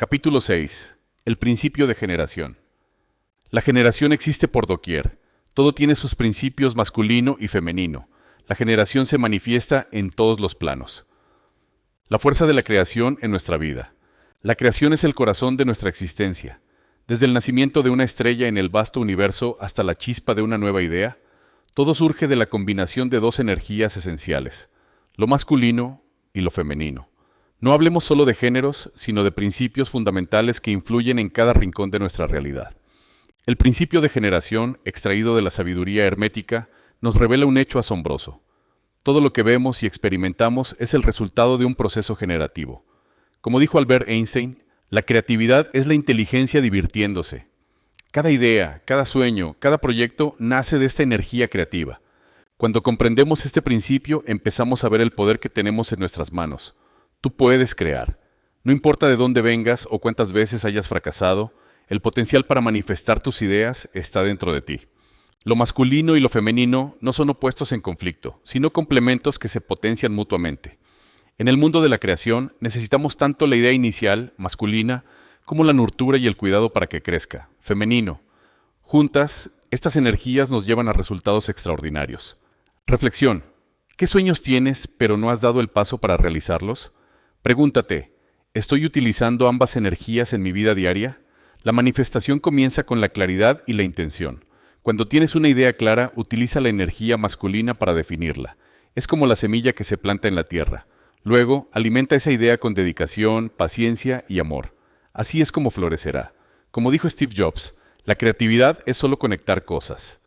Capítulo 6. El principio de generación. La generación existe por doquier. Todo tiene sus principios masculino y femenino. La generación se manifiesta en todos los planos. La fuerza de la creación en nuestra vida. La creación es el corazón de nuestra existencia. Desde el nacimiento de una estrella en el vasto universo hasta la chispa de una nueva idea, todo surge de la combinación de dos energías esenciales, lo masculino y lo femenino. No hablemos solo de géneros, sino de principios fundamentales que influyen en cada rincón de nuestra realidad. El principio de generación, extraído de la sabiduría hermética, nos revela un hecho asombroso. Todo lo que vemos y experimentamos es el resultado de un proceso generativo. Como dijo Albert Einstein, la creatividad es la inteligencia divirtiéndose. Cada idea, cada sueño, cada proyecto nace de esta energía creativa. Cuando comprendemos este principio, empezamos a ver el poder que tenemos en nuestras manos. Tú puedes crear. No importa de dónde vengas o cuántas veces hayas fracasado, el potencial para manifestar tus ideas está dentro de ti. Lo masculino y lo femenino no son opuestos en conflicto, sino complementos que se potencian mutuamente. En el mundo de la creación necesitamos tanto la idea inicial, masculina, como la nurtura y el cuidado para que crezca, femenino. Juntas, estas energías nos llevan a resultados extraordinarios. Reflexión. ¿Qué sueños tienes, pero no has dado el paso para realizarlos? Pregúntate, ¿estoy utilizando ambas energías en mi vida diaria? La manifestación comienza con la claridad y la intención. Cuando tienes una idea clara, utiliza la energía masculina para definirla. Es como la semilla que se planta en la tierra. Luego, alimenta esa idea con dedicación, paciencia y amor. Así es como florecerá. Como dijo Steve Jobs, la creatividad es solo conectar cosas.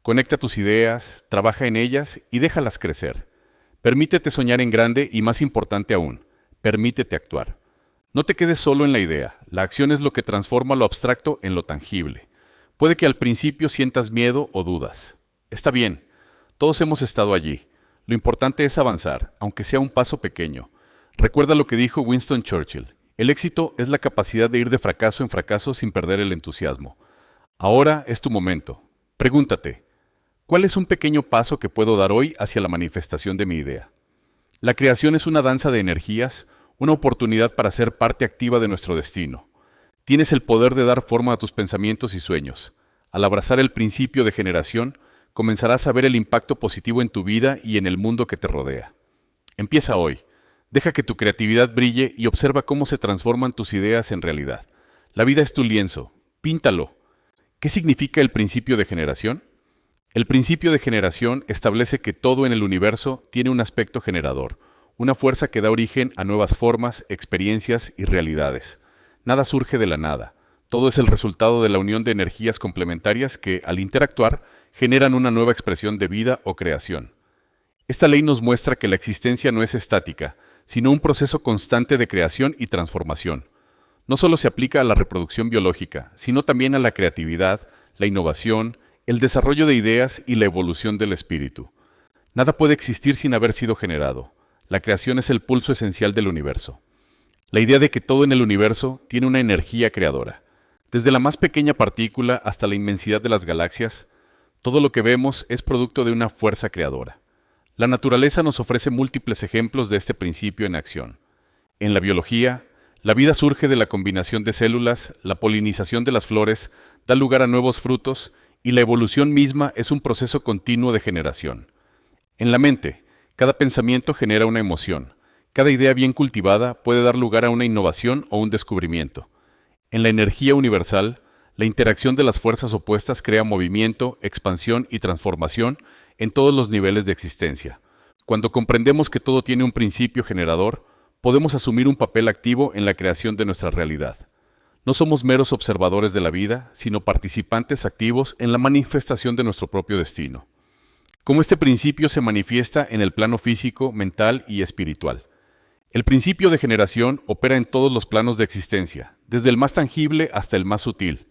Conecta tus ideas, trabaja en ellas y déjalas crecer. Permítete soñar en grande y, más importante aún, permítete actuar. No te quedes solo en la idea. La acción es lo que transforma lo abstracto en lo tangible. Puede que al principio sientas miedo o dudas. Está bien, todos hemos estado allí. Lo importante es avanzar, aunque sea un paso pequeño. Recuerda lo que dijo Winston Churchill. El éxito es la capacidad de ir de fracaso en fracaso sin perder el entusiasmo. Ahora es tu momento. Pregúntate, ¿cuál es un pequeño paso que puedo dar hoy hacia la manifestación de mi idea? La creación es una danza de energías, una oportunidad para ser parte activa de nuestro destino. Tienes el poder de dar forma a tus pensamientos y sueños. Al abrazar el principio de generación, comenzarás a ver el impacto positivo en tu vida y en el mundo que te rodea. Empieza hoy. Deja que tu creatividad brille y observa cómo se transforman tus ideas en realidad. La vida es tu lienzo. Píntalo. ¿Qué significa el principio de generación? El principio de generación establece que todo en el universo tiene un aspecto generador, una fuerza que da origen a nuevas formas, experiencias y realidades. Nada surge de la nada. Todo es el resultado de la unión de energías complementarias que, al interactuar, generan una nueva expresión de vida o creación. Esta ley nos muestra que la existencia no es estática, sino un proceso constante de creación y transformación. No solo se aplica a la reproducción biológica, sino también a la creatividad, la innovación, el desarrollo de ideas y la evolución del espíritu. Nada puede existir sin haber sido generado. La creación es el pulso esencial del universo. La idea de que todo en el universo tiene una energía creadora. Desde la más pequeña partícula hasta la inmensidad de las galaxias, todo lo que vemos es producto de una fuerza creadora. La naturaleza nos ofrece múltiples ejemplos de este principio en acción. En la biología, la vida surge de la combinación de células, la polinización de las flores da lugar a nuevos frutos y la evolución misma es un proceso continuo de generación. En la mente, cada pensamiento genera una emoción. Cada idea bien cultivada puede dar lugar a una innovación o un descubrimiento. En la energía universal, la interacción de las fuerzas opuestas crea movimiento, expansión y transformación en todos los niveles de existencia. Cuando comprendemos que todo tiene un principio generador, podemos asumir un papel activo en la creación de nuestra realidad. No somos meros observadores de la vida, sino participantes activos en la manifestación de nuestro propio destino. Cómo este principio se manifiesta en el plano físico, mental y espiritual. El principio de generación opera en todos los planos de existencia, desde el más tangible hasta el más sutil.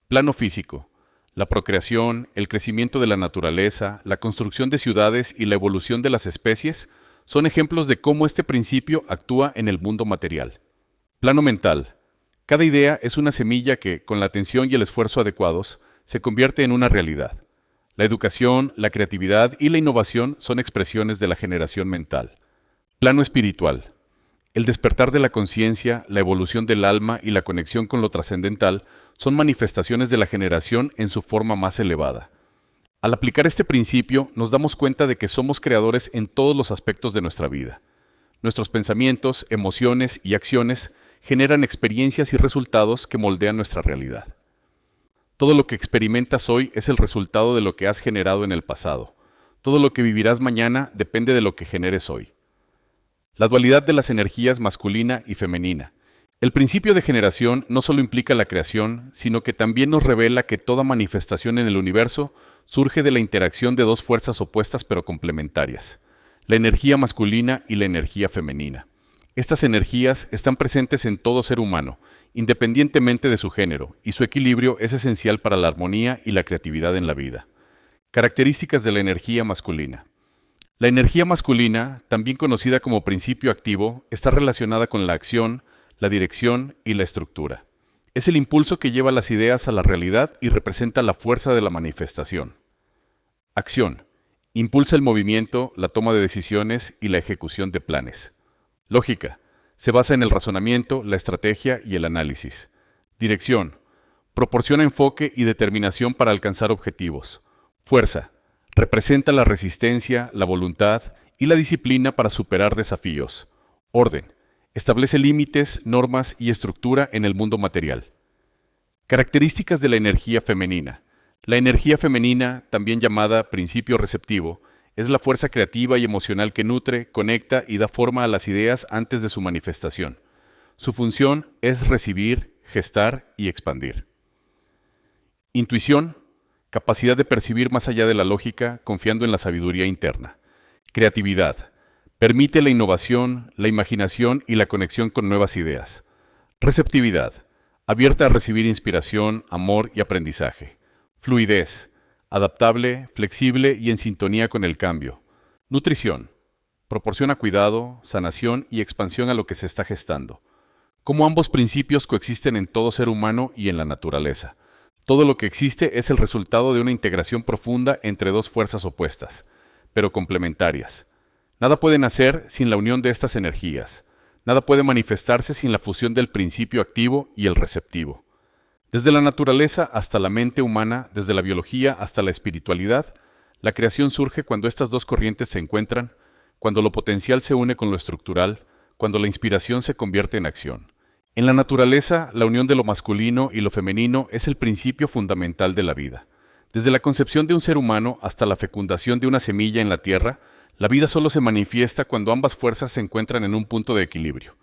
Plano físico. La procreación, el crecimiento de la naturaleza, la construcción de ciudades y la evolución de las especies son ejemplos de cómo este principio actúa en el mundo material. Plano mental. Cada idea es una semilla que, con la atención y el esfuerzo adecuados, se convierte en una realidad. La educación, la creatividad y la innovación son expresiones de la generación mental. Plano espiritual. El despertar de la conciencia, la evolución del alma y la conexión con lo trascendental son manifestaciones de la generación en su forma más elevada. Al aplicar este principio, nos damos cuenta de que somos creadores en todos los aspectos de nuestra vida. Nuestros pensamientos, emociones y acciones generan experiencias y resultados que moldean nuestra realidad. Todo lo que experimentas hoy es el resultado de lo que has generado en el pasado. Todo lo que vivirás mañana depende de lo que generes hoy. La dualidad de las energías masculina y femenina. El principio de generación no solo implica la creación, sino que también nos revela que toda manifestación en el universo surge de la interacción de dos fuerzas opuestas pero complementarias, la energía masculina y la energía femenina. Estas energías están presentes en todo ser humano, independientemente de su género, y su equilibrio es esencial para la armonía y la creatividad en la vida. Características de la energía masculina. La energía masculina, también conocida como principio activo, está relacionada con la acción, la dirección y la estructura. Es el impulso que lleva las ideas a la realidad y representa la fuerza de la manifestación. Acción. Impulsa el movimiento, la toma de decisiones y la ejecución de planes. Lógica. Se basa en el razonamiento, la estrategia y el análisis. Dirección. Proporciona enfoque y determinación para alcanzar objetivos. Fuerza. Representa la resistencia, la voluntad y la disciplina para superar desafíos. Orden. Establece límites, normas y estructura en el mundo material. Características de la energía femenina. La energía femenina, también llamada principio receptivo, es la fuerza creativa y emocional que nutre, conecta y da forma a las ideas antes de su manifestación. Su función es recibir, gestar y expandir. Intuición. Capacidad de percibir más allá de la lógica, confiando en la sabiduría interna. Creatividad. Permite la innovación, la imaginación y la conexión con nuevas ideas. Receptividad. Abierta a recibir inspiración, amor y aprendizaje. Fluidez. Adaptable, flexible y en sintonía con el cambio. Nutrición. Proporciona cuidado, sanación y expansión a lo que se está gestando. Como ambos principios coexisten en todo ser humano y en la naturaleza. Todo lo que existe es el resultado de una integración profunda entre dos fuerzas opuestas, pero complementarias. Nada puede nacer sin la unión de estas energías. Nada puede manifestarse sin la fusión del principio activo y el receptivo. Desde la naturaleza hasta la mente humana, desde la biología hasta la espiritualidad, la creación surge cuando estas dos corrientes se encuentran, cuando lo potencial se une con lo estructural, cuando la inspiración se convierte en acción. En la naturaleza, la unión de lo masculino y lo femenino es el principio fundamental de la vida. Desde la concepción de un ser humano hasta la fecundación de una semilla en la tierra, la vida solo se manifiesta cuando ambas fuerzas se encuentran en un punto de equilibrio.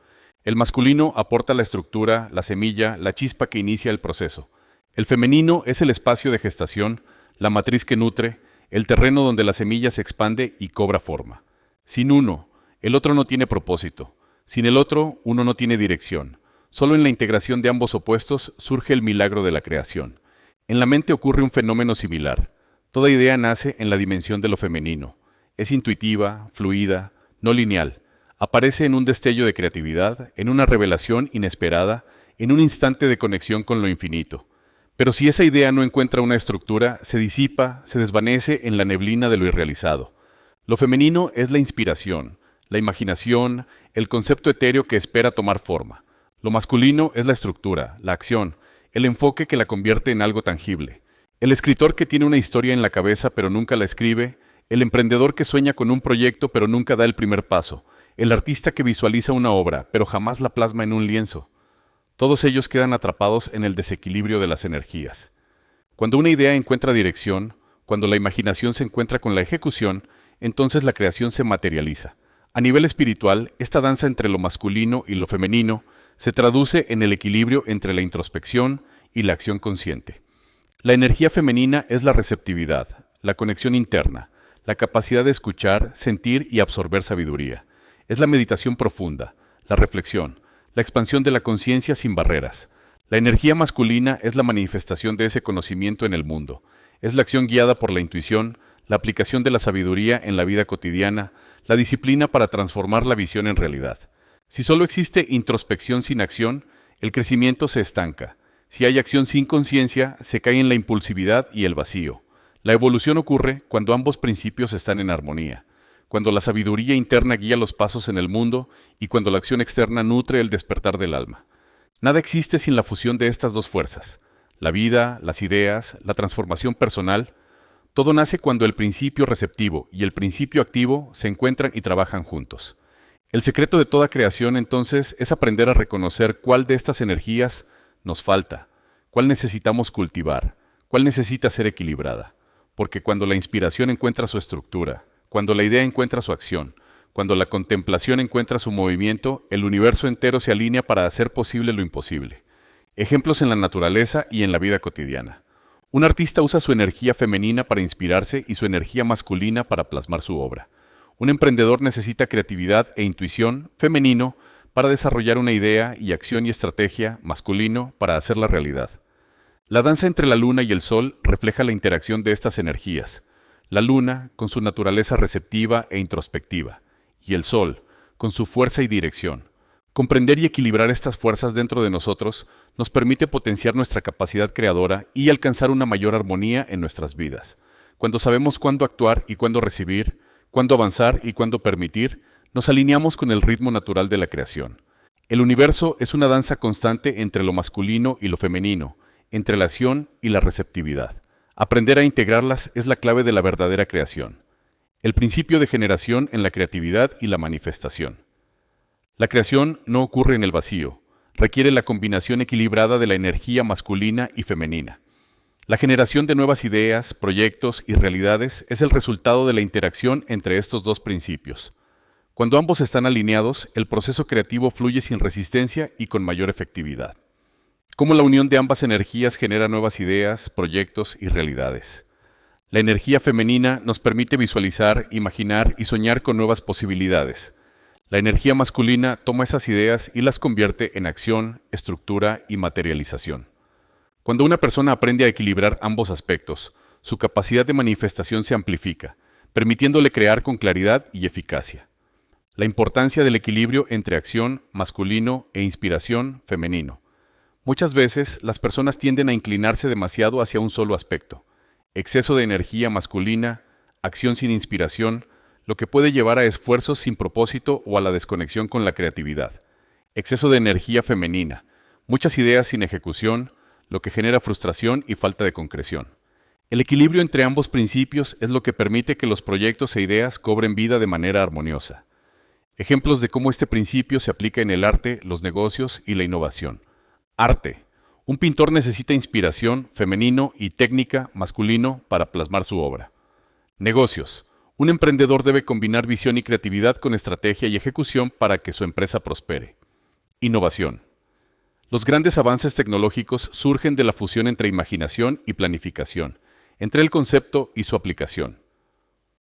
El masculino aporta la estructura, la semilla, la chispa que inicia el proceso. El femenino es el espacio de gestación, la matriz que nutre, el terreno donde la semilla se expande y cobra forma. Sin uno, el otro no tiene propósito. Sin el otro, uno no tiene dirección. Solo en la integración de ambos opuestos surge el milagro de la creación. En la mente ocurre un fenómeno similar. Toda idea nace en la dimensión de lo femenino. Es intuitiva, fluida, no lineal. Aparece en un destello de creatividad, en una revelación inesperada, en un instante de conexión con lo infinito. Pero si esa idea no encuentra una estructura, se disipa, se desvanece en la neblina de lo irrealizado. Lo femenino es la inspiración, la imaginación, el concepto etéreo que espera tomar forma. Lo masculino es la estructura, la acción, el enfoque que la convierte en algo tangible. El escritor que tiene una historia en la cabeza pero nunca la escribe, el emprendedor que sueña con un proyecto pero nunca da el primer paso, el artista que visualiza una obra pero jamás la plasma en un lienzo. Todos ellos quedan atrapados en el desequilibrio de las energías. Cuando una idea encuentra dirección, cuando la imaginación se encuentra con la ejecución, entonces la creación se materializa. A nivel espiritual, esta danza entre lo masculino y lo femenino se traduce en el equilibrio entre la introspección y la acción consciente. La energía femenina es la receptividad, la conexión interna, la capacidad de escuchar, sentir y absorber sabiduría. Es la meditación profunda, la reflexión, la expansión de la conciencia sin barreras. La energía masculina es la manifestación de ese conocimiento en el mundo. Es la acción guiada por la intuición, la aplicación de la sabiduría en la vida cotidiana, la disciplina para transformar la visión en realidad. Si solo existe introspección sin acción, el crecimiento se estanca. Si hay acción sin conciencia, se cae en la impulsividad y el vacío. La evolución ocurre cuando ambos principios están en armonía. cuando la sabiduría interna guía los pasos en el mundo y cuando la acción externa nutre el despertar del alma. Nada existe sin la fusión de estas dos fuerzas. La vida, las ideas, la transformación personal, todo nace cuando el principio receptivo y el principio activo se encuentran y trabajan juntos. El secreto de toda creación, entonces, es aprender a reconocer cuál de estas energías nos falta, cuál necesitamos cultivar, cuál necesita ser equilibrada. Porque cuando la inspiración encuentra su estructura, cuando la idea encuentra su acción, cuando la contemplación encuentra su movimiento, el universo entero se alinea para hacer posible lo imposible. Ejemplos en la naturaleza y en la vida cotidiana. Un artista usa su energía femenina para inspirarse y su energía masculina para plasmar su obra. Un emprendedor necesita creatividad e intuición, femenino, para desarrollar una idea y acción y estrategia, masculino, para hacerla realidad. La danza entre la luna y el sol refleja la interacción de estas energías. La luna, con su naturaleza receptiva e introspectiva, y el sol, con su fuerza y dirección. Comprender y equilibrar estas fuerzas dentro de nosotros nos permite potenciar nuestra capacidad creadora y alcanzar una mayor armonía en nuestras vidas. Cuando sabemos cuándo actuar y cuándo recibir, cuándo avanzar y cuándo permitir, nos alineamos con el ritmo natural de la creación. El universo es una danza constante entre lo masculino y lo femenino, entre la acción y la receptividad. Aprender a integrarlas es la clave de la verdadera creación. El principio de generación en la creatividad y la manifestación. La creación no ocurre en el vacío, requiere la combinación equilibrada de la energía masculina y femenina. La generación de nuevas ideas, proyectos y realidades es el resultado de la interacción entre estos dos principios. Cuando ambos están alineados, el proceso creativo fluye sin resistencia y con mayor efectividad. Cómo la unión de ambas energías genera nuevas ideas, proyectos y realidades. La energía femenina nos permite visualizar, imaginar y soñar con nuevas posibilidades. La energía masculina toma esas ideas y las convierte en acción, estructura y materialización. Cuando una persona aprende a equilibrar ambos aspectos, su capacidad de manifestación se amplifica, permitiéndole crear con claridad y eficacia. La importancia del equilibrio entre acción, masculino, e inspiración, femenino. Muchas veces, las personas tienden a inclinarse demasiado hacia un solo aspecto. Exceso de energía masculina, acción sin inspiración, lo que puede llevar a esfuerzos sin propósito o a la desconexión con la creatividad. Exceso de energía femenina, muchas ideas sin ejecución, lo que genera frustración y falta de concreción. El equilibrio entre ambos principios es lo que permite que los proyectos e ideas cobren vida de manera armoniosa. Ejemplos de cómo este principio se aplica en el arte, los negocios y la innovación. Arte. Un pintor necesita inspiración, femenino, y técnica, masculino, para plasmar su obra. Negocios. Un emprendedor debe combinar visión y creatividad con estrategia y ejecución para que su empresa prospere. Innovación. Los grandes avances tecnológicos surgen de la fusión entre imaginación y planificación, entre el concepto y su aplicación.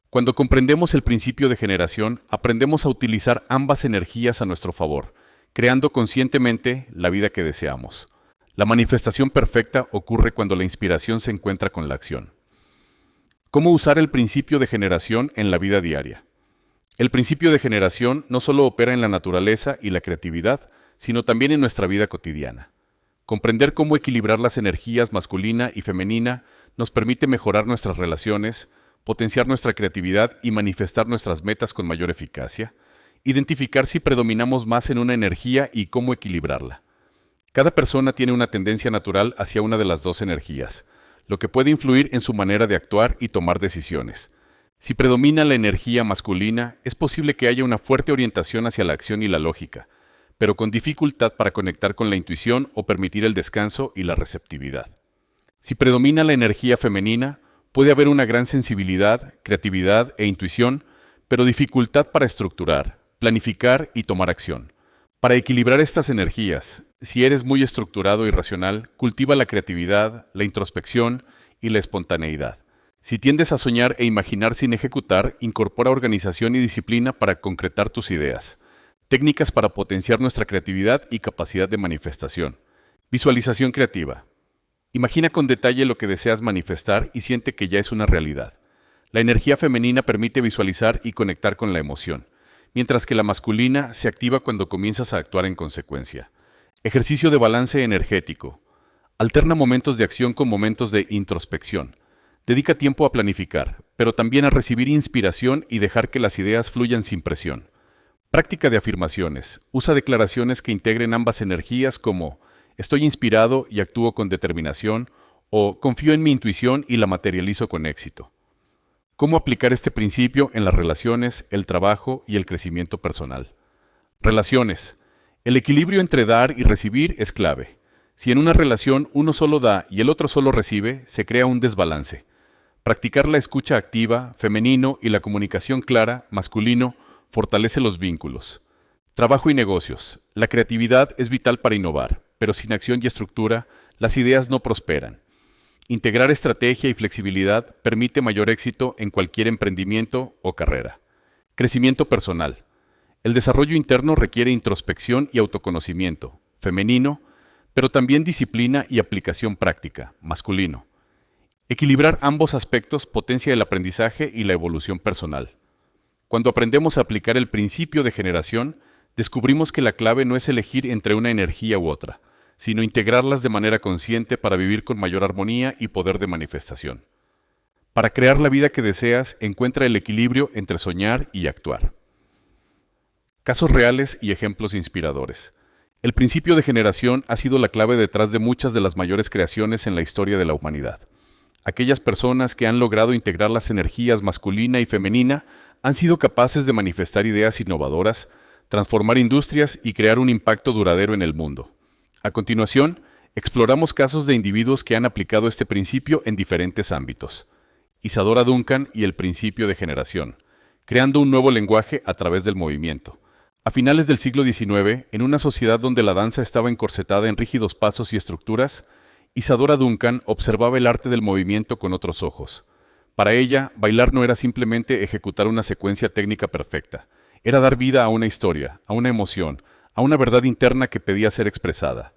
Cuando comprendemos el principio de generación, aprendemos a utilizar ambas energías a nuestro favor, creando conscientemente la vida que deseamos. La manifestación perfecta ocurre cuando la inspiración se encuentra con la acción. ¿Cómo usar el principio de generación en la vida diaria? El principio de generación no solo opera en la naturaleza y la creatividad, sino también en nuestra vida cotidiana. Comprender cómo equilibrar las energías masculina y femenina nos permite mejorar nuestras relaciones, potenciar nuestra creatividad y manifestar nuestras metas con mayor eficacia, identificar si predominamos más en una energía y cómo equilibrarla. Cada persona tiene una tendencia natural hacia una de las dos energías, lo que puede influir en su manera de actuar y tomar decisiones. Si predomina la energía masculina, es posible que haya una fuerte orientación hacia la acción y la lógica, pero con dificultad para conectar con la intuición o permitir el descanso y la receptividad. Si predomina la energía femenina, puede haber una gran sensibilidad, creatividad e intuición, pero dificultad para estructurar, planificar y tomar acción. Para equilibrar estas energías, si eres muy estructurado y racional, cultiva la creatividad, la introspección y la espontaneidad. Si tiendes a soñar e imaginar sin ejecutar, incorpora organización y disciplina para concretar tus ideas. Técnicas para potenciar nuestra creatividad y capacidad de manifestación. Visualización creativa. Imagina con detalle lo que deseas manifestar y siente que ya es una realidad. La energía femenina permite visualizar y conectar con la emoción, mientras que la masculina se activa cuando comienzas a actuar en consecuencia. Ejercicio de balance energético. Alterna momentos de acción con momentos de introspección. Dedica tiempo a planificar, pero también a recibir inspiración y dejar que las ideas fluyan sin presión. Práctica de afirmaciones. Usa declaraciones que integren ambas energías como estoy inspirado y actúo con determinación o confío en mi intuición y la materializo con éxito. ¿Cómo aplicar este principio en las relaciones, el trabajo y el crecimiento personal? Relaciones. El equilibrio entre dar y recibir es clave. Si en una relación uno solo da y el otro solo recibe, se crea un desbalance. Practicar la escucha activa, femenino, y la comunicación clara, masculino, fortalece los vínculos. Trabajo y negocios. La creatividad es vital para innovar, pero sin acción y estructura, las ideas no prosperan. Integrar estrategia y flexibilidad permite mayor éxito en cualquier emprendimiento o carrera. Crecimiento personal. El desarrollo interno requiere introspección y autoconocimiento, femenino, pero también disciplina y aplicación práctica, masculino. Equilibrar ambos aspectos potencia el aprendizaje y la evolución personal. Cuando aprendemos a aplicar el principio de generación, descubrimos que la clave no es elegir entre una energía u otra, sino integrarlas de manera consciente para vivir con mayor armonía y poder de manifestación. Para crear la vida que deseas, encuentra el equilibrio entre soñar y actuar. Casos reales y ejemplos inspiradores. El principio de generación ha sido la clave detrás de muchas de las mayores creaciones en la historia de la humanidad. Aquellas personas que han logrado integrar las energías masculina y femenina han sido capaces de manifestar ideas innovadoras, transformar industrias y crear un impacto duradero en el mundo. A continuación, exploramos casos de individuos que han aplicado este principio en diferentes ámbitos. Isadora Duncan y el principio de generación, creando un nuevo lenguaje a través del movimiento. A finales del siglo XIX, en una sociedad donde la danza estaba encorsetada en rígidos pasos y estructuras, Isadora Duncan observaba el arte del movimiento con otros ojos. Para ella, bailar no era simplemente ejecutar una secuencia técnica perfecta, era dar vida a una historia, a una emoción, a una verdad interna que pedía ser expresada.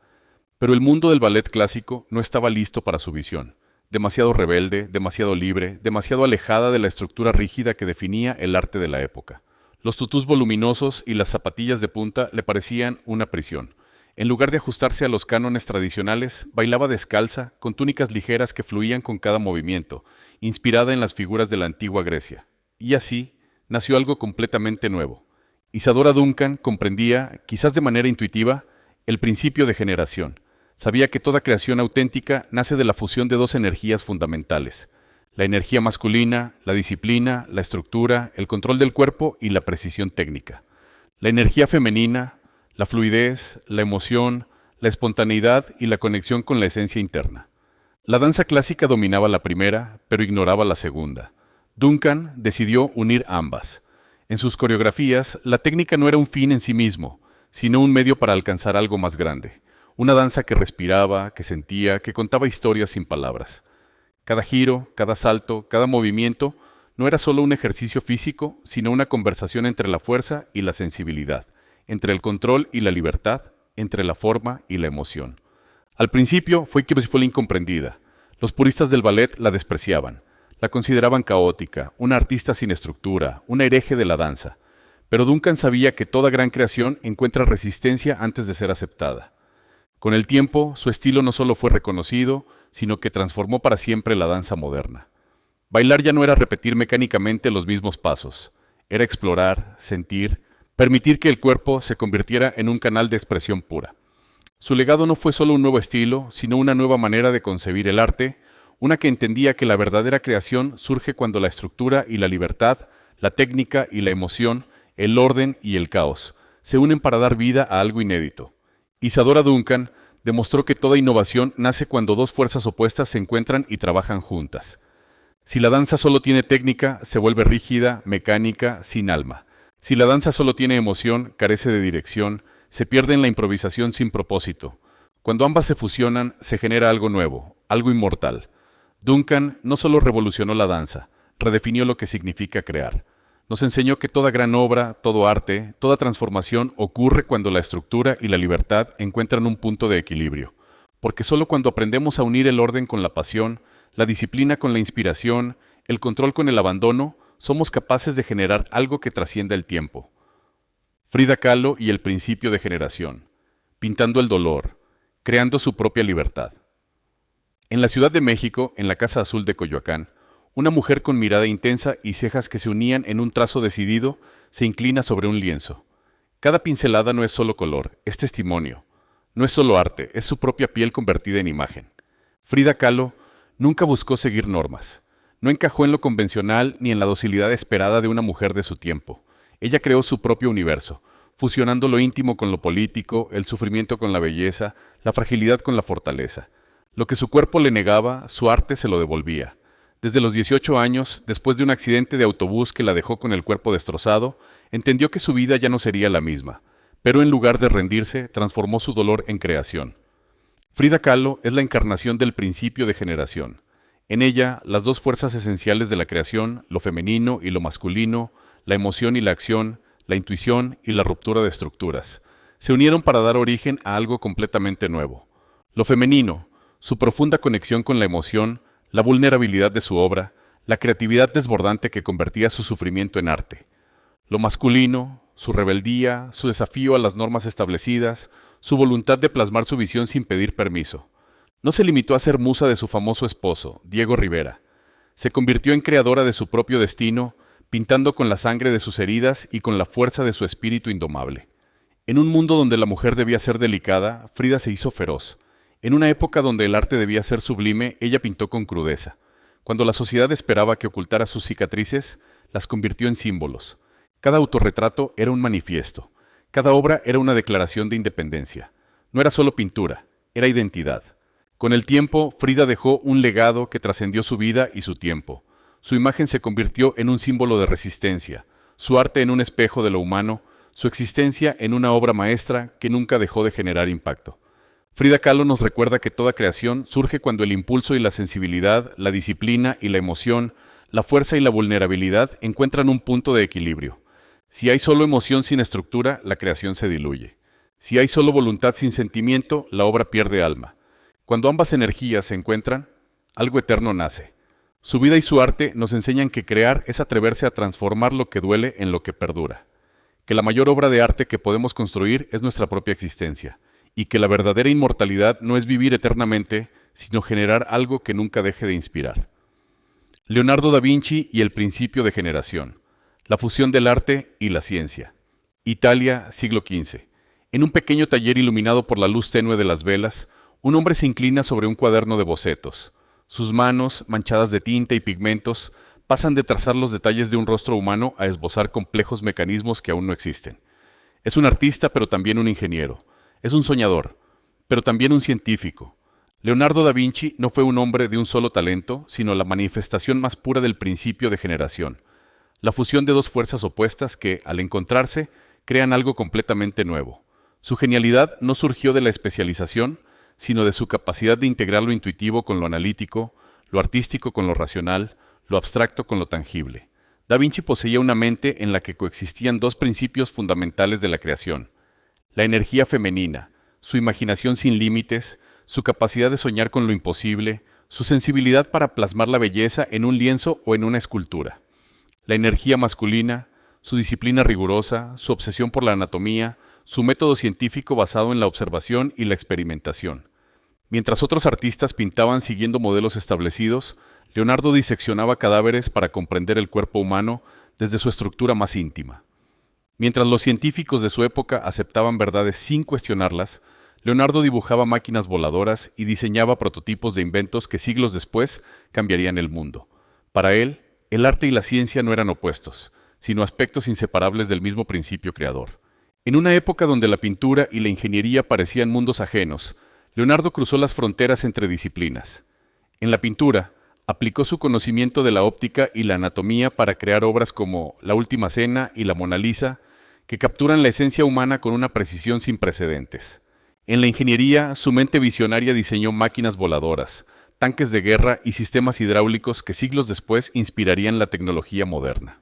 Pero el mundo del ballet clásico no estaba listo para su visión. Demasiado rebelde, demasiado libre, demasiado alejada de la estructura rígida que definía el arte de la época. Los tutús voluminosos y las zapatillas de punta le parecían una prisión. En lugar de ajustarse a los cánones tradicionales, bailaba descalza, con túnicas ligeras que fluían con cada movimiento, inspirada en las figuras de la antigua Grecia. Y así nació algo completamente nuevo. Isadora Duncan comprendía, quizás de manera intuitiva, el principio de generación. Sabía que toda creación auténtica nace de la fusión de dos energías fundamentales: la energía masculina, la disciplina, la estructura, el control del cuerpo y la precisión técnica. La energía femenina, la fluidez, la emoción, la espontaneidad y la conexión con la esencia interna. La danza clásica dominaba la primera, pero ignoraba la segunda. Duncan decidió unir ambas. En sus coreografías, la técnica no era un fin en sí mismo, sino un medio para alcanzar algo más grande. Una danza que respiraba, que sentía, que contaba historias sin palabras. Cada giro, cada salto, cada movimiento no era solo un ejercicio físico, sino una conversación entre la fuerza y la sensibilidad, entre el control y la libertad, entre la forma y la emoción. Al principio fue incomprendida. Los puristas del ballet la despreciaban. La consideraban caótica, una artista sin estructura, una hereje de la danza. Pero Duncan sabía que toda gran creación encuentra resistencia antes de ser aceptada. Con el tiempo, su estilo no solo fue reconocido, sino que transformó para siempre la danza moderna. Bailar ya no era repetir mecánicamente los mismos pasos. Era explorar, sentir, permitir que el cuerpo se convirtiera en un canal de expresión pura. Su legado no fue solo un nuevo estilo, sino una nueva manera de concebir el arte, una que entendía que la verdadera creación surge cuando la estructura y la libertad, la técnica y la emoción, el orden y el caos, se unen para dar vida a algo inédito. Isadora Duncan demostró que toda innovación nace cuando dos fuerzas opuestas se encuentran y trabajan juntas. Si la danza solo tiene técnica, se vuelve rígida, mecánica, sin alma. Si la danza solo tiene emoción, carece de dirección, se pierde en la improvisación sin propósito. Cuando ambas se fusionan, se genera algo nuevo, algo inmortal. Duncan no solo revolucionó la danza, redefinió lo que significa crear. Nos enseñó que toda gran obra, todo arte, toda transformación ocurre cuando la estructura y la libertad encuentran un punto de equilibrio. Porque solo cuando aprendemos a unir el orden con la pasión, la disciplina con la inspiración, el control con el abandono, somos capaces de generar algo que trascienda el tiempo. Frida Kahlo y el principio de generación, pintando el dolor, creando su propia libertad. En la Ciudad de México, en la Casa Azul de Coyoacán, Una mujer con mirada intensa y cejas que se unían en un trazo decidido se inclina sobre un lienzo. Cada pincelada no es solo color, es testimonio. No es solo arte, es su propia piel convertida en imagen. Frida Kahlo nunca buscó seguir normas. No encajó en lo convencional ni en la docilidad esperada de una mujer de su tiempo. Ella creó su propio universo, fusionando lo íntimo con lo político, el sufrimiento con la belleza, la fragilidad con la fortaleza. Lo que su cuerpo le negaba, su arte se lo devolvía. Desde los 18 años, después de un accidente de autobús que la dejó con el cuerpo destrozado, entendió que su vida ya no sería la misma, pero en lugar de rendirse, transformó su dolor en creación. Frida Kahlo es la encarnación del principio de generación. En ella, las dos fuerzas esenciales de la creación, lo femenino y lo masculino, la emoción y la acción, la intuición y la ruptura de estructuras, se unieron para dar origen a algo completamente nuevo. Lo femenino, su profunda conexión con la emoción, la vulnerabilidad de su obra, la creatividad desbordante que convertía su sufrimiento en arte. Lo masculino, su rebeldía, su desafío a las normas establecidas, su voluntad de plasmar su visión sin pedir permiso. No se limitó a ser musa de su famoso esposo, Diego Rivera. Se convirtió en creadora de su propio destino, pintando con la sangre de sus heridas y con la fuerza de su espíritu indomable. En un mundo donde la mujer debía ser delicada, Frida se hizo feroz. En una época donde el arte debía ser sublime, ella pintó con crudeza. Cuando la sociedad esperaba que ocultara sus cicatrices, las convirtió en símbolos. Cada autorretrato era un manifiesto. Cada obra era una declaración de independencia. No era solo pintura, era identidad. Con el tiempo, Frida dejó un legado que trascendió su vida y su tiempo. Su imagen se convirtió en un símbolo de resistencia, su arte en un espejo de lo humano, su existencia en una obra maestra que nunca dejó de generar impacto. Frida Kahlo nos recuerda que toda creación surge cuando el impulso y la sensibilidad, la disciplina y la emoción, la fuerza y la vulnerabilidad encuentran un punto de equilibrio. Si hay solo emoción sin estructura, la creación se diluye. Si hay solo voluntad sin sentimiento, la obra pierde alma. Cuando ambas energías se encuentran, algo eterno nace. Su vida y su arte nos enseñan que crear es atreverse a transformar lo que duele en lo que perdura. Que la mayor obra de arte que podemos construir es nuestra propia existencia. Y que la verdadera inmortalidad no es vivir eternamente, sino generar algo que nunca deje de inspirar. Leonardo da Vinci y el principio de generación. La fusión del arte y la ciencia. Italia, siglo XV. En un pequeño taller iluminado por la luz tenue de las velas, un hombre se inclina sobre un cuaderno de bocetos. Sus manos, manchadas de tinta y pigmentos, pasan de trazar los detalles de un rostro humano a esbozar complejos mecanismos que aún no existen. Es un artista, pero también un ingeniero. Es un soñador, pero también un científico. Leonardo da Vinci no fue un hombre de un solo talento, sino la manifestación más pura del principio de generación. La fusión de dos fuerzas opuestas que, al encontrarse, crean algo completamente nuevo. Su genialidad no surgió de la especialización, sino de su capacidad de integrar lo intuitivo con lo analítico, lo artístico con lo racional, lo abstracto con lo tangible. Da Vinci poseía una mente en la que coexistían dos principios fundamentales de la creación: la energía femenina, su imaginación sin límites, su capacidad de soñar con lo imposible, su sensibilidad para plasmar la belleza en un lienzo o en una escultura. La energía masculina, su disciplina rigurosa, su obsesión por la anatomía, su método científico basado en la observación y la experimentación. Mientras otros artistas pintaban siguiendo modelos establecidos, Leonardo diseccionaba cadáveres para comprender el cuerpo humano desde su estructura más íntima. Mientras los científicos de su época aceptaban verdades sin cuestionarlas, Leonardo dibujaba máquinas voladoras y diseñaba prototipos de inventos que siglos después cambiarían el mundo. Para él, el arte y la ciencia no eran opuestos, sino aspectos inseparables del mismo principio creador. En una época donde la pintura y la ingeniería parecían mundos ajenos, Leonardo cruzó las fronteras entre disciplinas. En la pintura, aplicó su conocimiento de la óptica y la anatomía para crear obras como La Última Cena y La Mona Lisa, que capturan la esencia humana con una precisión sin precedentes. En la ingeniería, su mente visionaria diseñó máquinas voladoras, tanques de guerra y sistemas hidráulicos que siglos después inspirarían la tecnología moderna.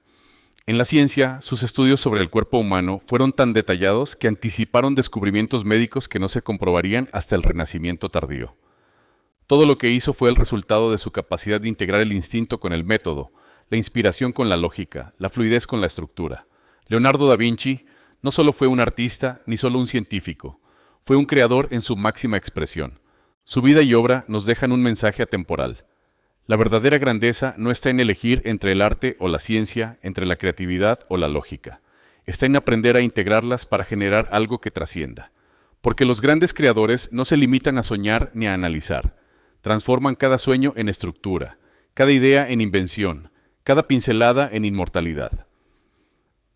En la ciencia, sus estudios sobre el cuerpo humano fueron tan detallados que anticiparon descubrimientos médicos que no se comprobarían hasta el Renacimiento tardío. Todo lo que hizo fue el resultado de su capacidad de integrar el instinto con el método, la inspiración con la lógica, la fluidez con la estructura. Leonardo da Vinci no solo fue un artista ni solo un científico, fue un creador en su máxima expresión. Su vida y obra nos dejan un mensaje atemporal. La verdadera grandeza no está en elegir entre el arte o la ciencia, entre la creatividad o la lógica. Está en aprender a integrarlas para generar algo que trascienda. Porque los grandes creadores no se limitan a soñar ni a analizar. Transforman cada sueño en estructura, cada idea en invención, cada pincelada en inmortalidad.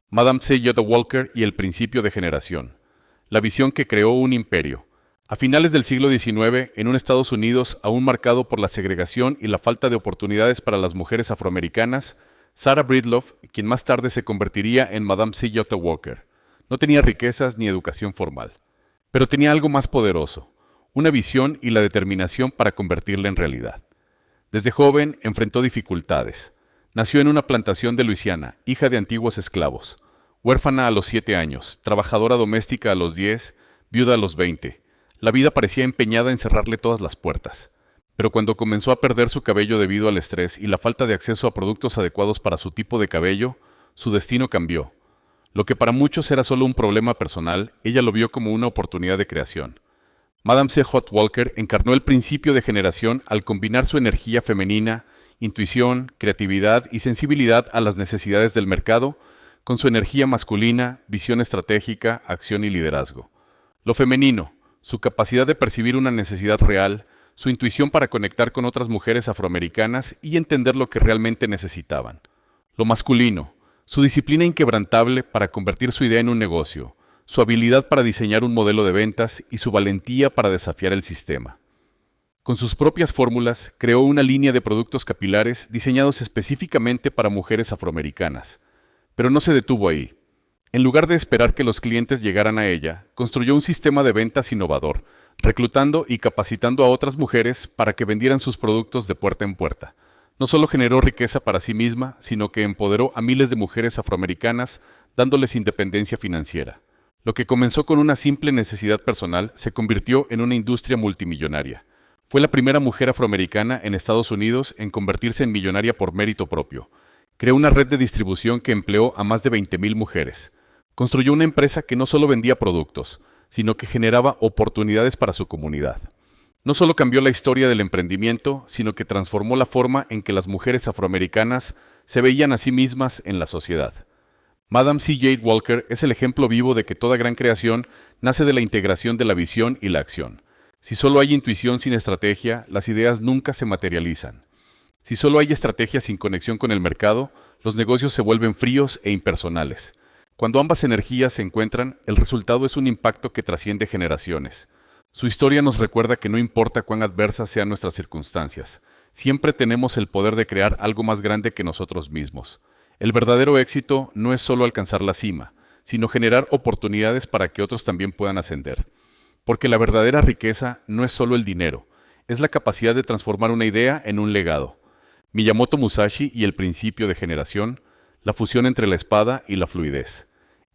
Madame C. J. Walker y el principio de generación. La visión que creó un imperio. A finales del siglo XIX, en un Estados Unidos aún marcado por la segregación y la falta de oportunidades para las mujeres afroamericanas, Sarah Breedlove, quien más tarde se convertiría en Madame C. J. Walker, no tenía riquezas ni educación formal, pero tenía algo más poderoso, una visión y la determinación para convertirla en realidad. Desde joven enfrentó dificultades. Nació en una plantación de Luisiana, hija de antiguos esclavos, huérfana a los 7 años, trabajadora doméstica a los 10, viuda a los 20. La vida parecía empeñada en cerrarle todas las puertas. Pero cuando comenzó a perder su cabello debido al estrés y la falta de acceso a productos adecuados para su tipo de cabello, su destino cambió. Lo que para muchos era solo un problema personal, ella lo vio como una oportunidad de creación. Madame C. J. Walker encarnó el principio de generación al combinar su energía femenina, intuición, creatividad y sensibilidad a las necesidades del mercado, con su energía masculina, visión estratégica, acción y liderazgo. Lo femenino, su capacidad de percibir una necesidad real, su intuición para conectar con otras mujeres afroamericanas y entender lo que realmente necesitaban. Lo masculino, su disciplina inquebrantable para convertir su idea en un negocio, su habilidad para diseñar un modelo de ventas y su valentía para desafiar el sistema. Con sus propias fórmulas, creó una línea de productos capilares diseñados específicamente para mujeres afroamericanas. Pero no se detuvo ahí. En lugar de esperar que los clientes llegaran a ella, construyó un sistema de ventas innovador, reclutando y capacitando a otras mujeres para que vendieran sus productos de puerta en puerta. No solo generó riqueza para sí misma, sino que empoderó a miles de mujeres afroamericanas, dándoles independencia financiera. Lo que comenzó con una simple necesidad personal se convirtió en una industria multimillonaria. Fue la primera mujer afroamericana en Estados Unidos en convertirse en millonaria por mérito propio. Creó una red de distribución que empleó a más de 20,000 mujeres. Construyó una empresa que no solo vendía productos, sino que generaba oportunidades para su comunidad. No solo cambió la historia del emprendimiento, sino que transformó la forma en que las mujeres afroamericanas se veían a sí mismas en la sociedad. Madame C. J. Walker es el ejemplo vivo de que toda gran creación nace de la integración de la visión y la acción. Si solo hay intuición sin estrategia, las ideas nunca se materializan. Si solo hay estrategia sin conexión con el mercado, los negocios se vuelven fríos e impersonales. Cuando ambas energías se encuentran, el resultado es un impacto que trasciende generaciones. Su historia nos recuerda que no importa cuán adversas sean nuestras circunstancias, siempre tenemos el poder de crear algo más grande que nosotros mismos. El verdadero éxito no es solo alcanzar la cima, sino generar oportunidades para que otros también puedan ascender. Porque la verdadera riqueza no es solo el dinero, es la capacidad de transformar una idea en un legado. Miyamoto Musashi y el principio de generación, la fusión entre la espada y la fluidez.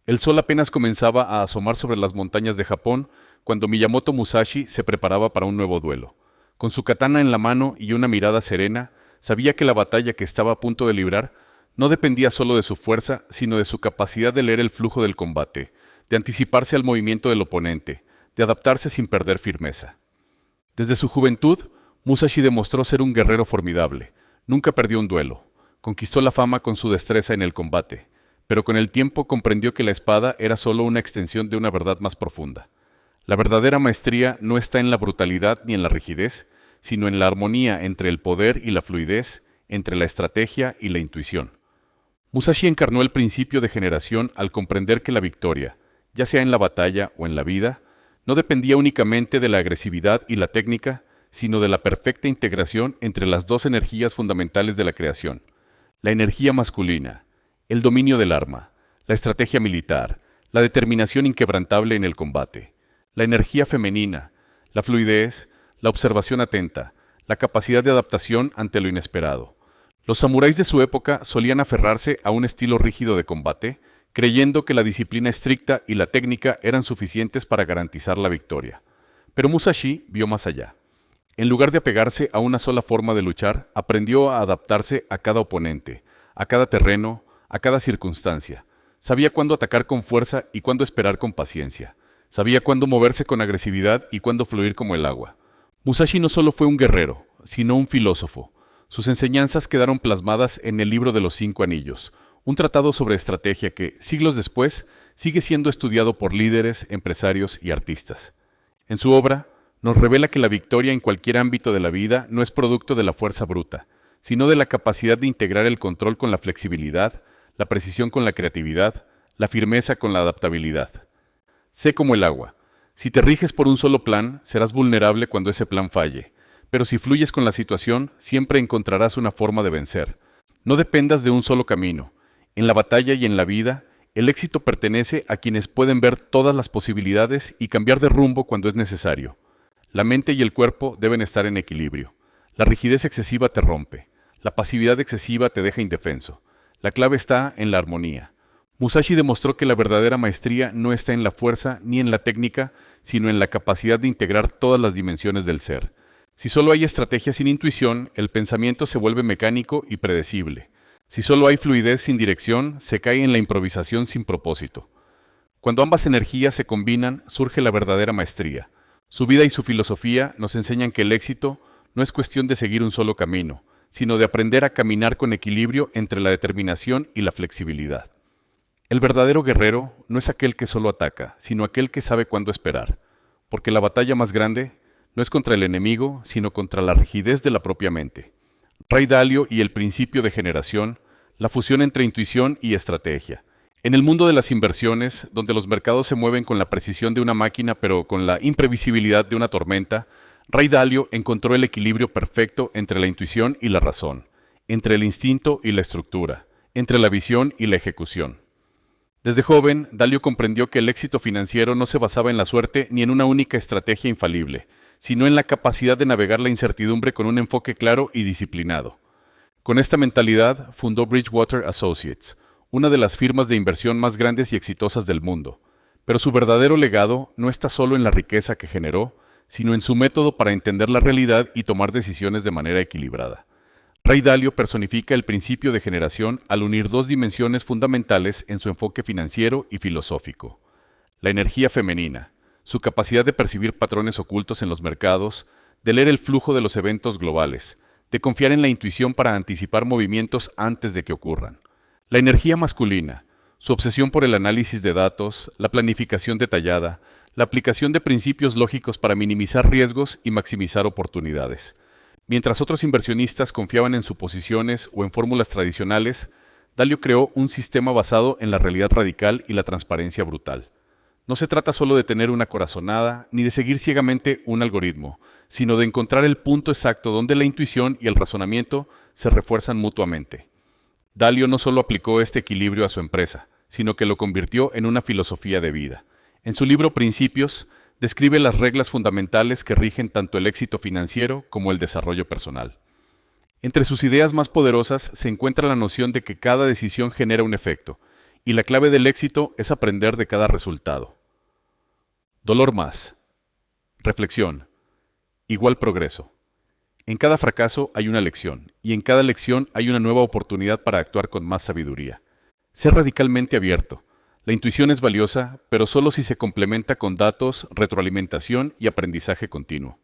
El sol apenas comenzaba a asomar sobre las montañas de Japón cuando Miyamoto Musashi se preparaba para un nuevo duelo. Con su katana en la mano y una mirada serena, sabía que la batalla que estaba a punto de librar no dependía solo de su fuerza, sino de su capacidad de leer el flujo del combate, de anticiparse al movimiento del oponente, de adaptarse sin perder firmeza. Desde su juventud, Musashi demostró ser un guerrero formidable. Nunca perdió un duelo. Conquistó la fama con su destreza en el combate, pero con el tiempo comprendió que la espada era solo una extensión de una verdad más profunda. La verdadera maestría no está en la brutalidad ni en la rigidez, sino en la armonía entre el poder y la fluidez, entre la estrategia y la intuición. Musashi encarnó el principio de generación al comprender que la victoria, ya sea en la batalla o en la vida, no dependía únicamente de la agresividad y la técnica, sino de la perfecta integración entre las dos energías fundamentales de la creación: la energía masculina, el dominio del arma, la estrategia militar, la determinación inquebrantable en el combate; la energía femenina, la fluidez, la observación atenta, la capacidad de adaptación ante lo inesperado. Los samuráis de su época solían aferrarse a un estilo rígido de combate, creyendo que la disciplina estricta y la técnica eran suficientes para garantizar la victoria. Pero Musashi vio más allá. En lugar de apegarse a una sola forma de luchar, aprendió a adaptarse a cada oponente, a cada terreno, a cada circunstancia. Sabía cuándo atacar con fuerza y cuándo esperar con paciencia. Sabía cuándo moverse con agresividad y cuándo fluir como el agua. Musashi no solo fue un guerrero, sino un filósofo. Sus enseñanzas quedaron plasmadas en el libro de los 5 anillos, un tratado sobre estrategia que, siglos después, sigue siendo estudiado por líderes, empresarios y artistas. En su obra, nos revela que la victoria en cualquier ámbito de la vida no es producto de la fuerza bruta, sino de la capacidad de integrar el control con la flexibilidad, la precisión con la creatividad, la firmeza con la adaptabilidad. Sé como el agua. Si te riges por un solo plan, serás vulnerable cuando ese plan falle. Pero si fluyes con la situación, siempre encontrarás una forma de vencer. No dependas de un solo camino. En la batalla y en la vida, el éxito pertenece a quienes pueden ver todas las posibilidades y cambiar de rumbo cuando es necesario. La mente y el cuerpo deben estar en equilibrio. La rigidez excesiva te rompe. La pasividad excesiva te deja indefenso. La clave está en la armonía. Musashi demostró que la verdadera maestría no está en la fuerza ni en la técnica, sino en la capacidad de integrar todas las dimensiones del ser. Si solo hay estrategia sin intuición, el pensamiento se vuelve mecánico y predecible. Si solo hay fluidez sin dirección, se cae en la improvisación sin propósito. Cuando ambas energías se combinan, surge la verdadera maestría. Su vida y su filosofía nos enseñan que el éxito no es cuestión de seguir un solo camino, sino de aprender a caminar con equilibrio entre la determinación y la flexibilidad. El verdadero guerrero no es aquel que solo ataca, sino aquel que sabe cuándo esperar, porque la batalla más grande no es contra el enemigo, sino contra la rigidez de la propia mente. Ray Dalio y el principio de generación, la fusión entre intuición y estrategia. En el mundo de las inversiones, donde los mercados se mueven con la precisión de una máquina pero con la imprevisibilidad de una tormenta, Ray Dalio encontró el equilibrio perfecto entre la intuición y la razón, entre el instinto y la estructura, entre la visión y la ejecución. Desde joven, Dalio comprendió que el éxito financiero no se basaba en la suerte ni en una única estrategia infalible, sino en la capacidad de navegar la incertidumbre con un enfoque claro y disciplinado. Con esta mentalidad, fundó Bridgewater Associates, una de las firmas de inversión más grandes y exitosas del mundo. Pero su verdadero legado no está solo en la riqueza que generó, sino en su método para entender la realidad y tomar decisiones de manera equilibrada. Ray Dalio personifica el principio de generación al unir dos dimensiones fundamentales en su enfoque financiero y filosófico. La energía femenina, su capacidad de percibir patrones ocultos en los mercados, de leer el flujo de los eventos globales, de confiar en la intuición para anticipar movimientos antes de que ocurran. La energía masculina, su obsesión por el análisis de datos, la planificación detallada, la aplicación de principios lógicos para minimizar riesgos y maximizar oportunidades. Mientras otros inversionistas confiaban en suposiciones o en fórmulas tradicionales, Dalio creó un sistema basado en la realidad radical y la transparencia brutal. No se trata solo de tener una corazonada ni de seguir ciegamente un algoritmo, sino de encontrar el punto exacto donde la intuición y el razonamiento se refuerzan mutuamente. Dalio no solo aplicó este equilibrio a su empresa, sino que lo convirtió en una filosofía de vida. En su libro Principios, describe las reglas fundamentales que rigen tanto el éxito financiero como el desarrollo personal. Entre sus ideas más poderosas se encuentra la noción de que cada decisión genera un efecto, y la clave del éxito es aprender de cada resultado. Dolor más. Reflexión. Igual progreso. En cada fracaso hay una lección, y en cada lección hay una nueva oportunidad para actuar con más sabiduría. Sé radicalmente abierto. La intuición es valiosa, pero solo si se complementa con datos, retroalimentación y aprendizaje continuo.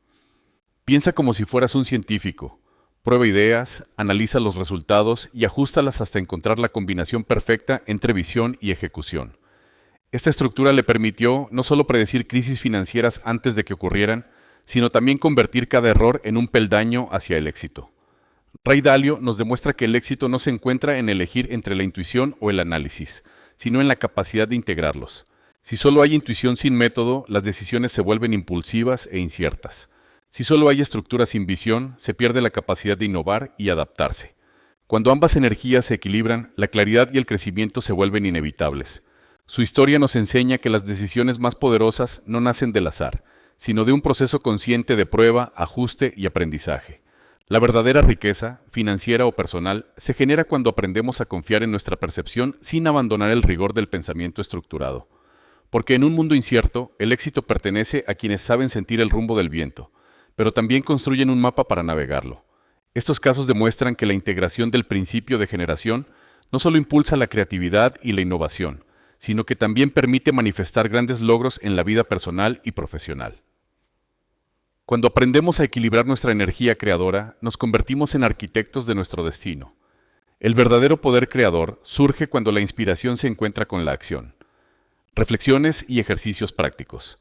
Piensa como si fueras un científico. Prueba ideas, analiza los resultados y ajústalas hasta encontrar la combinación perfecta entre visión y ejecución. Esta estructura le permitió no solo predecir crisis financieras antes de que ocurrieran, sino también convertir cada error en un peldaño hacia el éxito. Ray Dalio nos demuestra que el éxito no se encuentra en elegir entre la intuición o el análisis, sino en la capacidad de integrarlos. Si solo hay intuición sin método, las decisiones se vuelven impulsivas e inciertas. Si solo hay estructura sin visión, se pierde la capacidad de innovar y adaptarse. Cuando ambas energías se equilibran, la claridad y el crecimiento se vuelven inevitables. Su historia nos enseña que las decisiones más poderosas no nacen del azar, sino de un proceso consciente de prueba, ajuste y aprendizaje. La verdadera riqueza, financiera o personal, se genera cuando aprendemos a confiar en nuestra percepción sin abandonar el rigor del pensamiento estructurado. Porque en un mundo incierto, el éxito pertenece a quienes saben sentir el rumbo del viento, pero también construyen un mapa para navegarlo. Estos casos demuestran que la integración del principio de generación no solo impulsa la creatividad y la innovación, sino que también permite manifestar grandes logros en la vida personal y profesional. Cuando aprendemos a equilibrar nuestra energía creadora, nos convertimos en arquitectos de nuestro destino. El verdadero poder creador surge cuando la inspiración se encuentra con la acción. Reflexiones y ejercicios prácticos.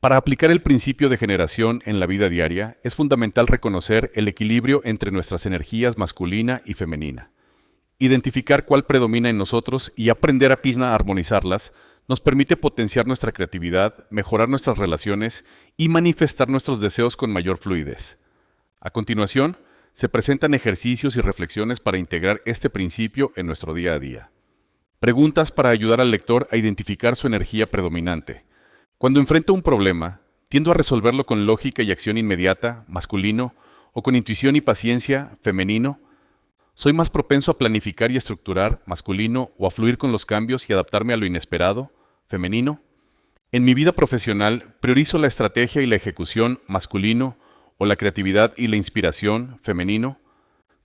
Para aplicar el principio de generación en la vida diaria, es fundamental reconocer el equilibrio entre nuestras energías masculina y femenina. Identificar cuál predomina en nosotros y aprender a armonizarlas nos permite potenciar nuestra creatividad, mejorar nuestras relaciones y manifestar nuestros deseos con mayor fluidez. A continuación, se presentan ejercicios y reflexiones para integrar este principio en nuestro día a día. Preguntas para ayudar al lector a identificar su energía predominante. Cuando enfrento un problema, tiendo a resolverlo con lógica y acción inmediata, masculino, o con intuición y paciencia, femenino. Soy más propenso a planificar y estructurar, masculino, o a fluir con los cambios y adaptarme a lo inesperado, femenino. En mi vida profesional, priorizo la estrategia y la ejecución, masculino, o la creatividad y la inspiración, femenino.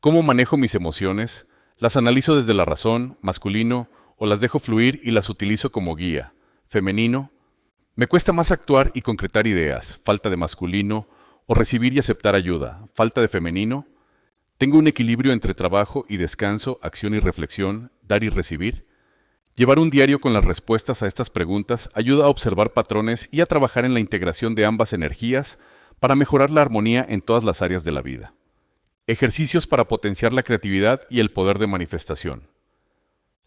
¿Cómo manejo mis emociones? Las analizo desde la razón, masculino, o las dejo fluir y las utilizo como guía, femenino. Me cuesta más actuar y concretar ideas, falta de masculino, o recibir y aceptar ayuda, falta de femenino. Tengo un equilibrio entre trabajo y descanso, acción y reflexión, dar y recibir. Llevar un diario con las respuestas a estas preguntas ayuda a observar patrones y a trabajar en la integración de ambas energías para mejorar la armonía en todas las áreas de la vida. Ejercicios para potenciar la creatividad y el poder de manifestación.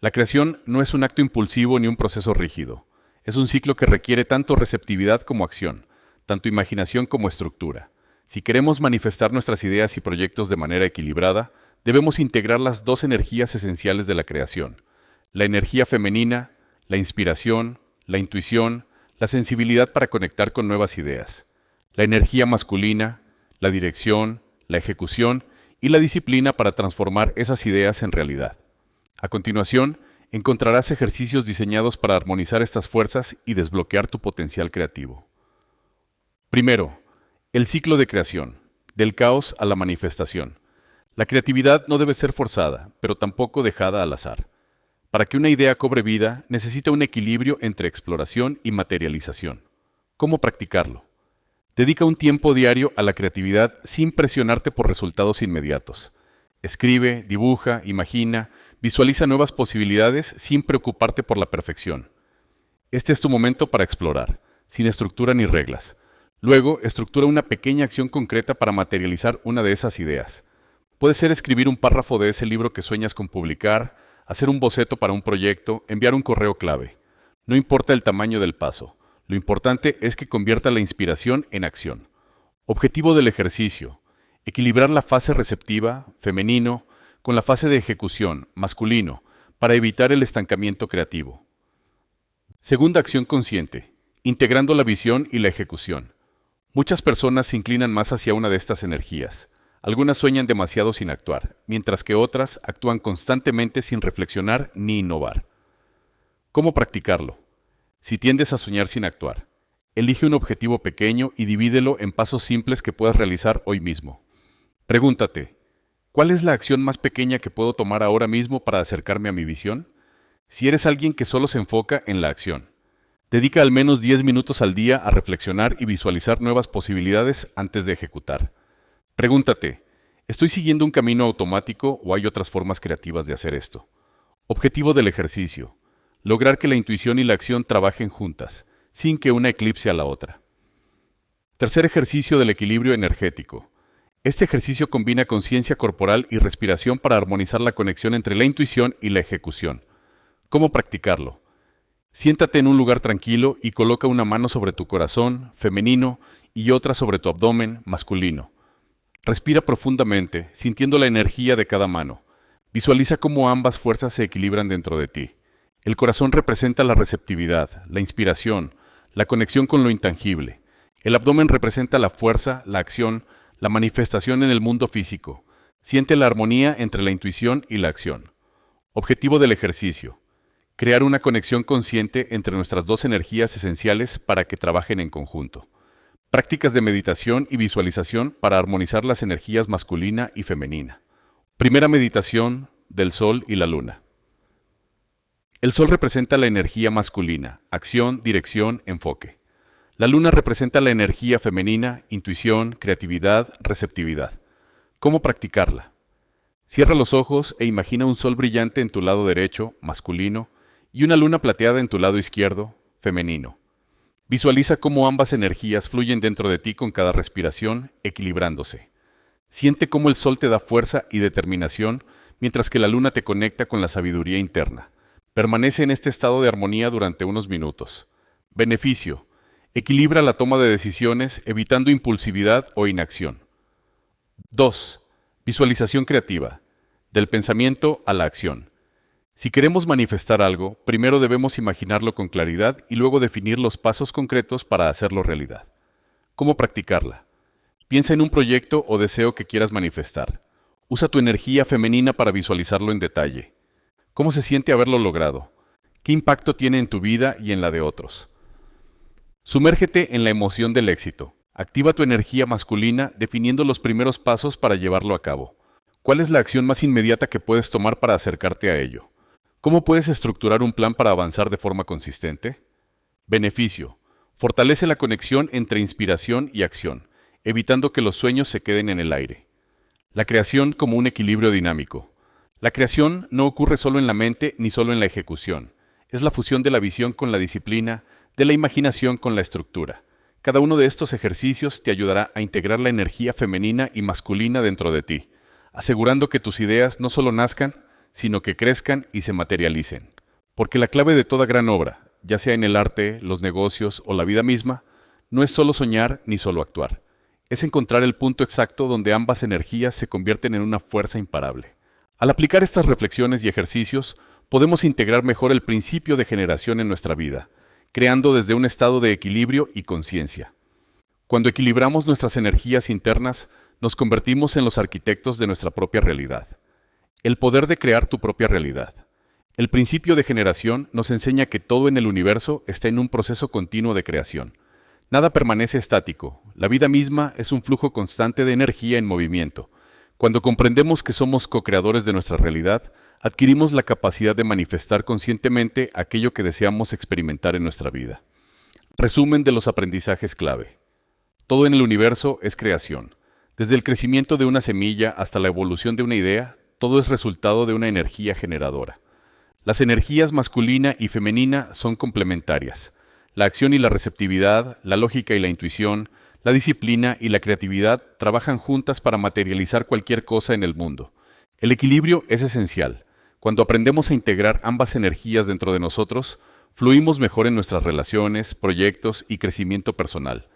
La creación no es un acto impulsivo ni un proceso rígido. Es un ciclo que requiere tanto receptividad como acción, tanto imaginación como estructura. Si queremos manifestar nuestras ideas y proyectos de manera equilibrada, debemos integrar las dos energías esenciales de la creación: la energía femenina, la inspiración, la intuición, la sensibilidad para conectar con nuevas ideas; la energía masculina, la dirección, la ejecución y la disciplina para transformar esas ideas en realidad. A continuación, encontrarás ejercicios diseñados para armonizar estas fuerzas y desbloquear tu potencial creativo. Primero, el ciclo de creación, del caos a la manifestación. La creatividad no debe ser forzada, pero tampoco dejada al azar. Para que una idea cobre vida, necesita un equilibrio entre exploración y materialización. ¿Cómo practicarlo? Dedica un tiempo diario a la creatividad sin presionarte por resultados inmediatos. Escribe, dibuja, imagina, visualiza nuevas posibilidades sin preocuparte por la perfección. Este es tu momento para explorar, sin estructura ni reglas. Luego, estructura una pequeña acción concreta para materializar una de esas ideas. Puede ser escribir un párrafo de ese libro que sueñas con publicar, hacer un boceto para un proyecto, enviar un correo clave. No importa el tamaño del paso. Lo importante es que convierta la inspiración en acción. Objetivo del ejercicio: equilibrar la fase receptiva, femenino, con la fase de ejecución, masculino, para evitar el estancamiento creativo. Segunda acción consciente: integrando la visión y la ejecución. Muchas personas se inclinan más hacia una de estas energías. Algunas sueñan demasiado sin actuar, mientras que otras actúan constantemente sin reflexionar ni innovar. ¿Cómo practicarlo? Si tiendes a soñar sin actuar, elige un objetivo pequeño y divídelo en pasos simples que puedas realizar hoy mismo. Pregúntate: ¿cuál es la acción más pequeña que puedo tomar ahora mismo para acercarme a mi visión? Si eres alguien que solo se enfoca en la acción, dedica al menos 10 minutos al día a reflexionar y visualizar nuevas posibilidades antes de ejecutar. Pregúntate: ¿estoy siguiendo un camino automático o hay otras formas creativas de hacer esto? Objetivo del ejercicio: lograr que la intuición y la acción trabajen juntas, sin que una eclipse a la otra. Tercer ejercicio del equilibrio energético. Este ejercicio combina conciencia corporal y respiración para armonizar la conexión entre la intuición y la ejecución. ¿Cómo practicarlo? Siéntate en un lugar tranquilo y coloca una mano sobre tu corazón, femenino, y otra sobre tu abdomen, masculino. Respira profundamente, sintiendo la energía de cada mano. Visualiza cómo ambas fuerzas se equilibran dentro de ti. El corazón representa la receptividad, la inspiración, la conexión con lo intangible. El abdomen representa la fuerza, la acción, la manifestación en el mundo físico. Siente la armonía entre la intuición y la acción. Objetivo del ejercicio: crear una conexión consciente entre nuestras dos energías esenciales para que trabajen en conjunto. Prácticas de meditación y visualización para armonizar las energías masculina y femenina. Primera meditación del Sol y la Luna. El Sol representa la energía masculina: acción, dirección, enfoque. La luna representa la energía femenina, intuición, creatividad, receptividad. ¿Cómo practicarla? Cierra los ojos e imagina un sol brillante en tu lado derecho, masculino, y una luna plateada en tu lado izquierdo, femenino. Visualiza cómo ambas energías fluyen dentro de ti con cada respiración, equilibrándose. Siente cómo el sol te da fuerza y determinación, mientras que la luna te conecta con la sabiduría interna. Permanece en este estado de armonía durante unos minutos. Beneficio: equilibra la toma de decisiones, evitando impulsividad o inacción. 2. Visualización creativa. Del pensamiento a la acción. Si queremos manifestar algo, primero debemos imaginarlo con claridad y luego definir los pasos concretos para hacerlo realidad. ¿Cómo practicarla? Piensa en un proyecto o deseo que quieras manifestar. Usa tu energía femenina para visualizarlo en detalle. ¿Cómo se siente haberlo logrado? ¿Qué impacto tiene en tu vida y en la de otros? Sumérgete en la emoción del éxito. Activa tu energía masculina definiendo los primeros pasos para llevarlo a cabo. ¿Cuál es la acción más inmediata que puedes tomar para acercarte a ello? ¿Cómo puedes estructurar un plan para avanzar de forma consistente? Beneficio: fortalece la conexión entre inspiración y acción, evitando que los sueños se queden en el aire. La creación como un equilibrio dinámico. La creación no ocurre solo en la mente ni solo en la ejecución. Es la fusión de la visión con la disciplina, de la imaginación con la estructura. Cada uno de estos ejercicios te ayudará a integrar la energía femenina y masculina dentro de ti, asegurando que tus ideas no solo nazcan, sino que crezcan y se materialicen. Porque la clave de toda gran obra, ya sea en el arte, los negocios o la vida misma, no es solo soñar ni solo actuar. Es encontrar el punto exacto donde ambas energías se convierten en una fuerza imparable. Al aplicar estas reflexiones y ejercicios, podemos integrar mejor el principio de generación en nuestra vida, creando desde un estado de equilibrio y conciencia. Cuando equilibramos nuestras energías internas, nos convertimos en los arquitectos de nuestra propia realidad. El poder de crear tu propia realidad. El principio de generación nos enseña que todo en el universo está en un proceso continuo de creación. Nada permanece estático. La vida misma es un flujo constante de energía en movimiento. Cuando comprendemos que somos co-creadores de nuestra realidad, adquirimos la capacidad de manifestar conscientemente aquello que deseamos experimentar en nuestra vida. Resumen de los aprendizajes clave. Todo en el universo es creación. Desde el crecimiento de una semilla hasta la evolución de una idea, todo es resultado de una energía generadora. Las energías masculina y femenina son complementarias. La acción y la receptividad, la lógica y la intuición, la disciplina y la creatividad trabajan juntas para materializar cualquier cosa en el mundo. El equilibrio es esencial. Cuando aprendemos a integrar ambas energías dentro de nosotros, fluimos mejor en nuestras relaciones, proyectos y crecimiento personal.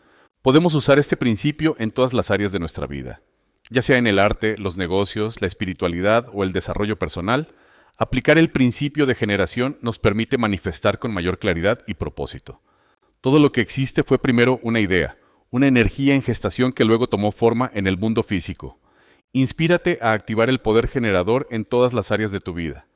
Podemos usar este principio en todas las áreas de nuestra vida. Ya sea en el arte, los negocios, la espiritualidad o el desarrollo personal, aplicar el principio de generación nos permite manifestar con mayor claridad y propósito. Todo lo que existe fue primero una idea, una energía en gestación que luego tomó forma en el mundo físico. Inspírate a activar el poder generador en todas las áreas de tu vida.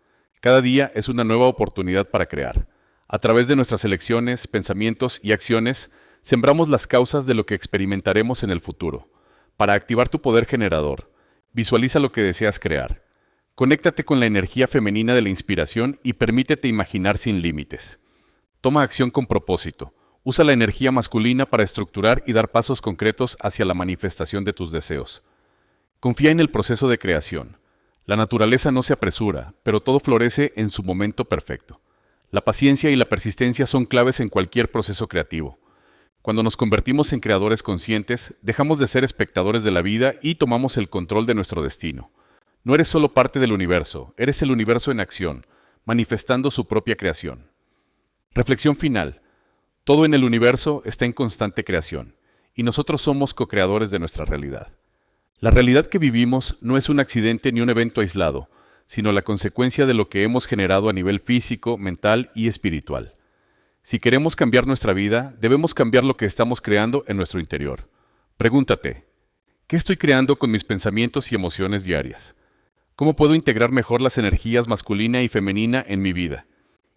Cada día es una nueva oportunidad para crear. A través de nuestras elecciones, pensamientos y acciones, sembramos las causas de lo que experimentaremos en el futuro. Para activar tu poder generador, visualiza lo que deseas crear. Conéctate con la energía femenina de la inspiración y permítete imaginar sin límites. Toma acción con propósito. Usa la energía masculina para estructurar y dar pasos concretos hacia la manifestación de tus deseos. Confía en el proceso de creación. La naturaleza no se apresura, pero todo florece en su momento perfecto. La paciencia y la persistencia son claves en cualquier proceso creativo. Cuando nos convertimos en creadores conscientes, dejamos de ser espectadores de la vida y tomamos el control de nuestro destino. No eres solo parte del universo, eres el universo en acción, manifestando su propia creación. Reflexión final. Todo en el universo está en constante creación, y nosotros somos co-creadores de nuestra realidad. La realidad que vivimos no es un accidente ni un evento aislado, sino la consecuencia de lo que hemos generado a nivel físico, mental y espiritual. Si queremos cambiar nuestra vida, debemos cambiar lo que estamos creando en nuestro interior. Pregúntate, ¿qué estoy creando con mis pensamientos y emociones diarias? ¿Cómo puedo integrar mejor las energías masculina y femenina en mi vida?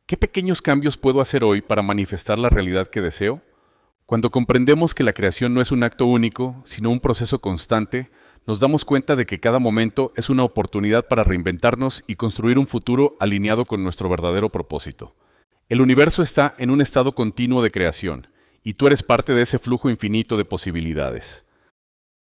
¿Qué pequeños cambios puedo hacer hoy para manifestar la realidad que deseo? Cuando comprendemos que la creación no es un acto único, sino un proceso constante, nos damos cuenta de que cada momento es una oportunidad para reinventarnos y construir un futuro alineado con nuestro verdadero propósito. El universo está en un estado continuo de creación, y tú eres parte de ese flujo infinito de posibilidades.